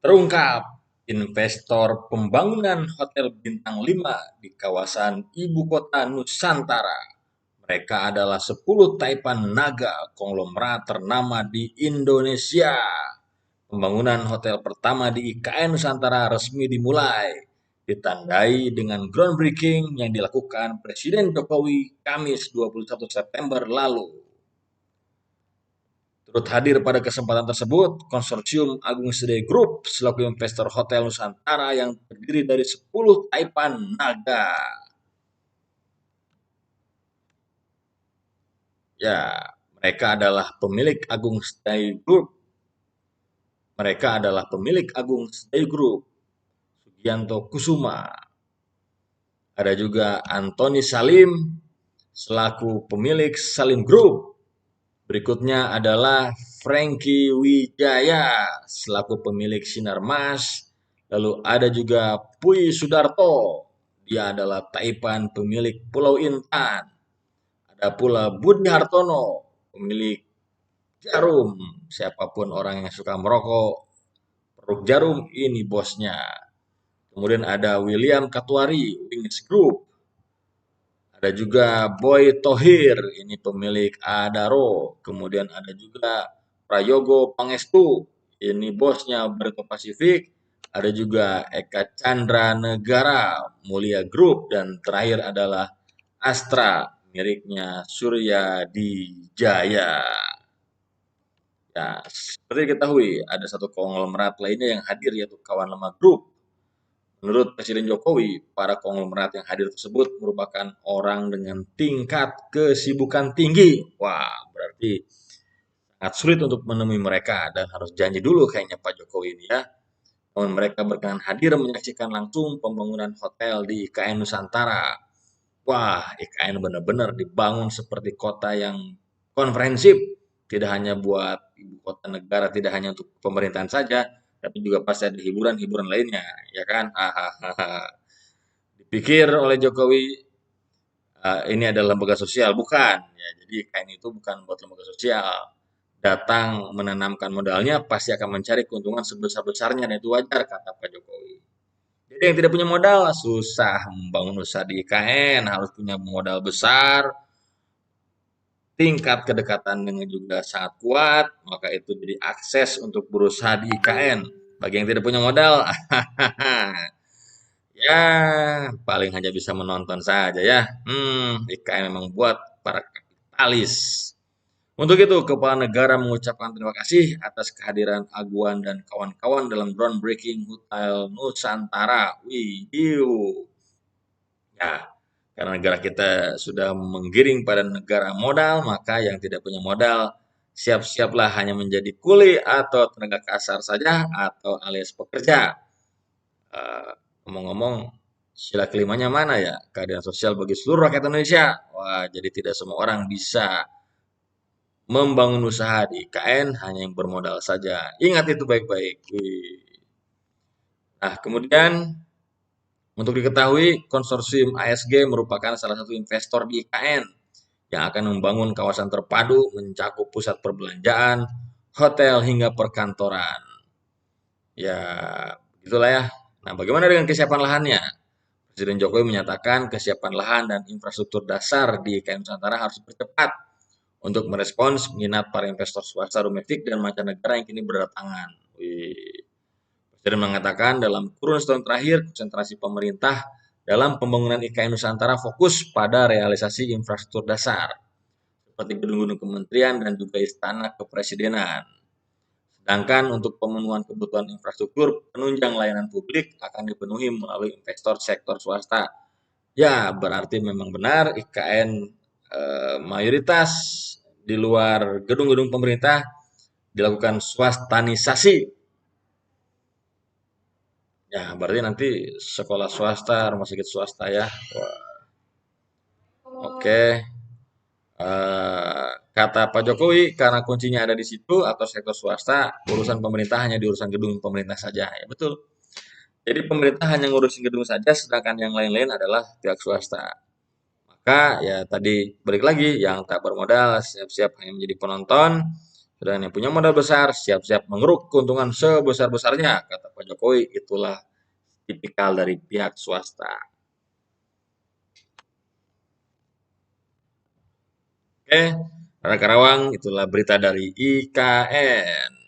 Terungkap, investor pembangunan hotel bintang 5 di kawasan ibu kota Nusantara. Mereka adalah 10 taipan naga konglomerat ternama di Indonesia. Pembangunan hotel pertama di IKN Nusantara resmi dimulai, ditandai dengan groundbreaking yang dilakukan Presiden Jokowi Kamis 21 September lalu. Turut hadir pada kesempatan tersebut, Konsorsium Agung Sedayu Group selaku investor Hotel Nusantara yang terdiri dari 10 taipan naga. Ya, mereka adalah pemilik Agung Sedayu Group. Mereka adalah pemilik Agung Sedayu Group, Sugianto Kusuma. Ada juga Antoni Salim selaku pemilik Salim Group. Berikutnya adalah Frankie Wijaya selaku pemilik Sinar Mas. Lalu ada juga Pui Sudarto, dia adalah taipan pemilik Pulau Intan. Ada pula Budi Hartono, pemilik Jarum. Siapapun orang yang suka merokok, produk Jarum ini bosnya. Kemudian ada William Katuari, Wings Group. Ada juga Boy Thohir, ini pemilik Adaro. Kemudian ada juga Prayogo Pangestu, ini bosnya Barito Pasifik. Ada juga Eka Chandra Negara, Mulia Group. Dan terakhir adalah Astra, miliknya Surya Dijaya. Ya, seperti diketahui, ada satu konglomerat lainnya yang hadir yaitu Kawan Lama Group. Menurut Presiden Jokowi, para konglomerat yang hadir tersebut merupakan orang dengan tingkat kesibukan tinggi. Wah, berarti sangat sulit untuk menemui mereka dan harus janji dulu kayaknya Pak Jokowi ini ya. Namun mereka berkenan hadir menyaksikan langsung pembangunan hotel di IKN Nusantara. Wah, IKN benar-benar dibangun seperti kota yang konferensif. Tidak hanya buat ibu kota negara, tidak hanya untuk pemerintahan saja, tapi juga pasti ada hiburan-hiburan lainnya, ya kan? Hahaha. Dipikir oleh Jokowi ini adalah lembaga sosial, bukan. Ya, jadi IKN itu bukan buat lembaga sosial. Datang menanamkan modalnya pasti akan mencari keuntungan sebesar-besarnya dan itu wajar kata Pak Jokowi. Jadi yang tidak punya modal susah membangun usaha di IKN, harus punya modal besar, tingkat kedekatan dengan juga sangat kuat, maka itu jadi akses untuk berusaha di IKN. Bagi yang tidak punya modal, ya paling hanya bisa menonton saja ya. IKN memang buat para kapitalis. Untuk itu, Kepala Negara mengucapkan terima kasih atas kehadiran Aguan dan kawan-kawan dalam groundbreaking Hotel Nusantara. Widih. Ya, karena negara kita sudah menggiring pada negara modal, maka yang tidak punya modal, siap-siaplah hanya menjadi kuli atau tenaga kasar saja atau alias pekerja. Eh, Ngomong-ngomong, sila kelimanya mana ya? Keadilan sosial bagi seluruh rakyat Indonesia. Wah, jadi tidak semua orang bisa membangun usaha di IKN hanya yang bermodal saja. Ingat itu baik-baik. Nah, kemudian untuk diketahui, konsorsium ASG merupakan salah satu investor di IKN yang akan membangun kawasan terpadu mencakup pusat perbelanjaan, hotel hingga perkantoran. Ya, itulah ya. Nah, bagaimana dengan kesiapan lahannya? Presiden Jokowi menyatakan kesiapan lahan dan infrastruktur dasar di IKN Nusantara harus dipercepat untuk merespons minat para investor swasta domestik dan mancanegara yang kini berdatangan. Presiden mengatakan dalam kurun setahun terakhir, konsentrasi pemerintah dalam pembangunan IKN Nusantara fokus pada realisasi infrastruktur dasar, seperti gedung-gedung kementerian dan juga istana kepresidenan. Sedangkan untuk pemenuhan kebutuhan infrastruktur, penunjang layanan publik akan dipenuhi melalui investor sektor swasta. Ya, berarti memang benar IKN mayoritas di luar gedung-gedung pemerintah dilakukan swastanisasi. Ya, berarti nanti sekolah swasta, rumah sakit swasta ya. Wah, oke. Kata Pak Jokowi, karena kuncinya ada di situ atau sektor swasta, urusan pemerintah hanya di urusan gedung pemerintah saja. Ya betul. Jadi pemerintah hanya ngurusin gedung saja, sedangkan yang lain-lain adalah pihak swasta. Maka ya tadi balik lagi, yang tak bermodal siap-siap hanya menjadi penonton, Dan yang punya modal besar siap-siap mengeruk keuntungan sebesar-besarnya, kata Pak Jokowi. Itulah tipikal dari pihak swasta. Oke, para Karawang, itulah berita dari IKN.